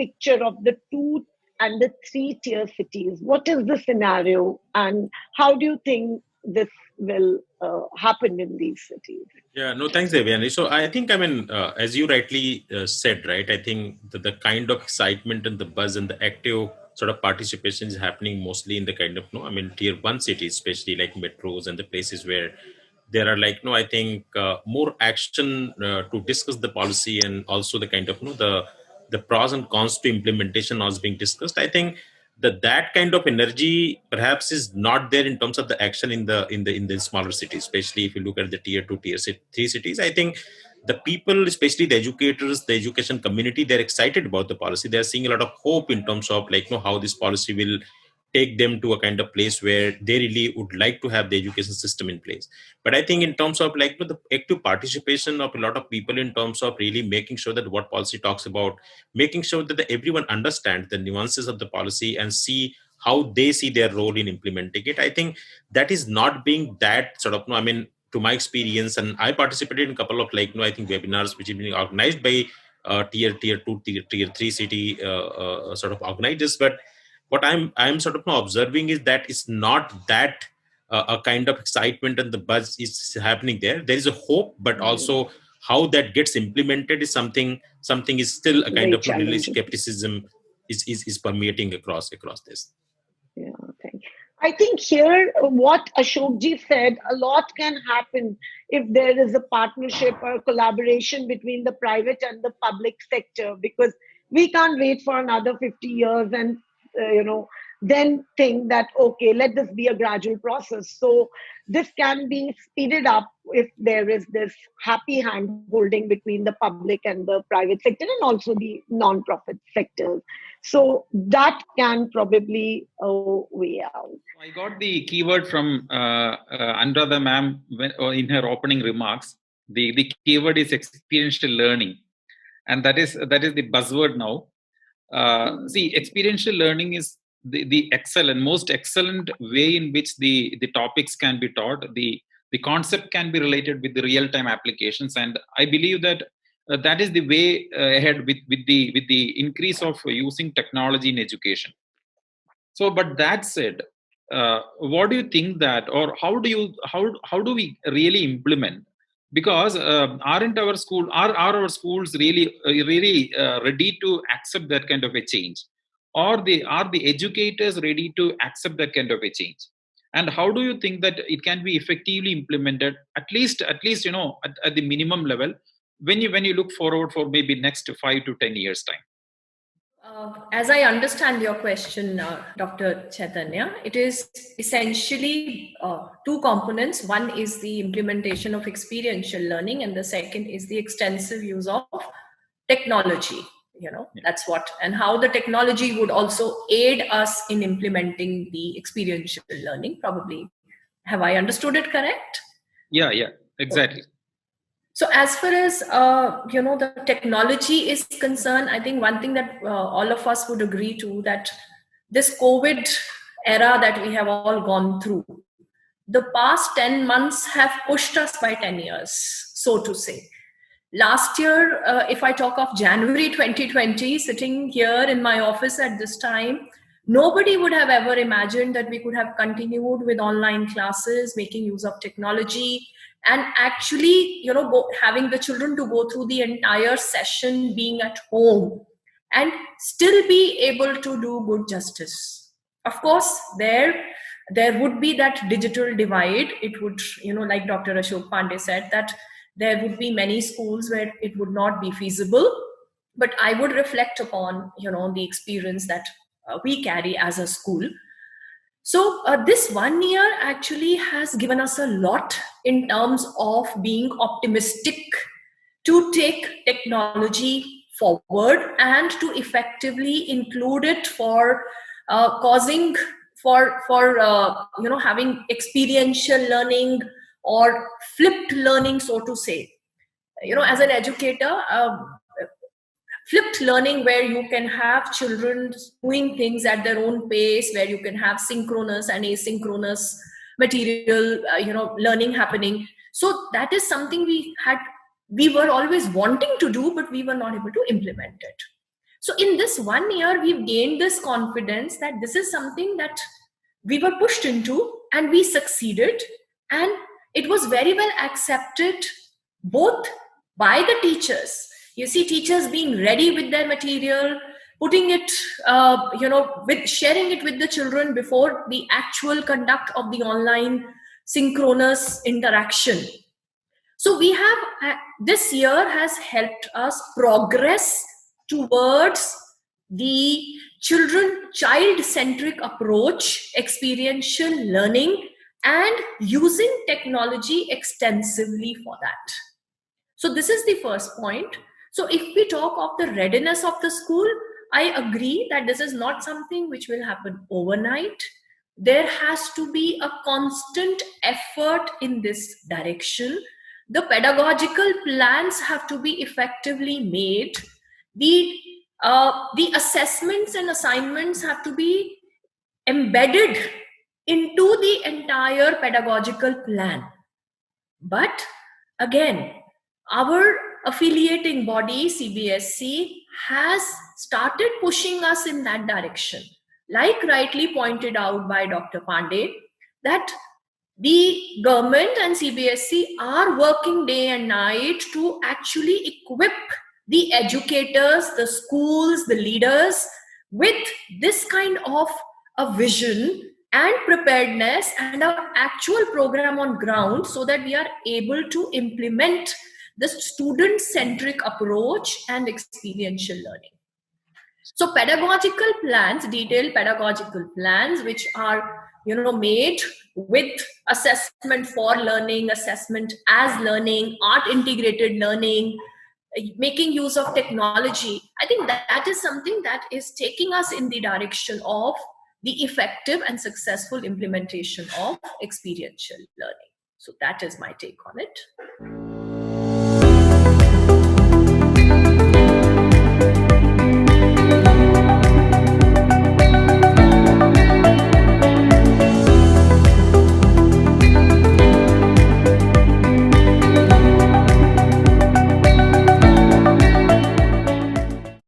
picture of the 2 and the 3 tier cities? What is the scenario, and how do you think this will happen in these cities? Yeah, no, thanks, Devyani. So I think, as you rightly said, right, I think the kind of excitement and the buzz and the active sort of participation is happening mostly in the kind of, no, I mean, tier one cities, especially like metros and the places where there are like, no, I think more action to discuss the policy, and also the kind of, no, the pros and cons to implementation was being discussed. I think that kind of energy perhaps is not there in terms of the action in the smaller cities, especially if you look at the tier 2 3 cities. I think the people, especially the educators, the education community, they're excited about the policy. They're seeing a lot of hope in terms of like, how this policy will take them to a kind of place where they really would like to have the education system in place. But I think in terms of like, the active participation of a lot of people, in terms of really making sure that what policy talks about, making sure that everyone understands the nuances of the policy and see how they see their role in implementing it, I think that is not being that sort of, no, I mean, to my experience, and I participated in a couple of like, no, I think webinars which have been organized by tier 2, tier 3 city sort of organizers. But what I'm sort of now observing is that it's not that a kind of excitement and the buzz is happening there. There is a hope, but also how that gets implemented is something is still a kind Very of really challenging. skepticism is permeating across this. Yeah, thank. I think here what Ashokji said, a lot can happen if there is a partnership or collaboration between the private and the public sector, because we can't wait for another 50 years and then think that okay, let this be a gradual process. So this can be speeded up if there is this happy hand holding between the public and the private sector, and also the non-profit sectors. So that can probably way out. I got the keyword from Anuradha ma'am in her opening remarks. The keyword is experiential learning, and that is the buzzword now. See, experiential learning is the most excellent way in which the topics can be taught. The concept can be related with the real-time applications, and I believe that that is the way ahead with the increase of using technology in education. So, but that said, what do you think that, or how do we really implement? Because aren't our are our schools really ready to accept that kind of a change, or are the educators ready to accept that kind of a change? And how do you think that it can be effectively implemented, at least at the minimum level, when you look forward for maybe next 5 to 10 years time? As I understand your question, Dr. Chaitanya, it is essentially two components. One is the implementation of experiential learning, and the second is the extensive use of technology. That's what, and how the technology would also aid us in implementing the experiential learning. Probably, have I understood it correct? Yeah, exactly. So as far as the technology is concerned, I think one thing that all of us would agree to, that this COVID era that we have all gone through, the past 10 months have pushed us by 10 years, so to say. Last year, if I talk of January 2020, sitting here in my office at this time, nobody would have ever imagined that we could have continued with online classes, making use of technology, and actually, having the children to go through the entire session being at home and still be able to do good justice. Of course, there would be that digital divide. It would, like Dr. Ashok Pandey said, that there would be many schools where it would not be feasible. But I would reflect upon, the experience that we carry as a school. So this 1 year actually has given us a lot in terms of being optimistic to take technology forward and to effectively include it for having experiential learning or flipped learning, so to say. As an educator, flipped learning, where you can have children doing things at their own pace, where you can have synchronous and asynchronous material, learning happening. So that is something we were always wanting to do, but we were not able to implement it. So in this 1 year, we've gained this confidence that this is something that we were pushed into and we succeeded. And it was very well accepted both by the teachers. You see teachers being ready with their material, putting it, with sharing it with the children before the actual conduct of the online synchronous interaction. So we have, this year has helped us progress towards the child-centric approach, experiential learning, and using technology extensively for that. So this is the first point. So if we talk of the readiness of the school, I agree that this is not something which will happen overnight. There has to be a constant effort in this direction. The pedagogical plans have to be effectively made. The assessments and assignments have to be embedded into the entire pedagogical plan. But again, our affiliating body, CBSC, has started pushing us in that direction. Like rightly pointed out by Dr. Pandey, that the government and CBSC are working day and night to actually equip the educators, the schools, the leaders with this kind of a vision and preparedness and an actual program on ground, so that we are able to implement the student-centric approach and experiential learning. So pedagogical plans, detailed pedagogical plans, which are made with assessment for learning, assessment as learning, art integrated learning, making use of technology. I think that is something that is taking us in the direction of the effective and successful implementation of experiential learning. So that is my take on it.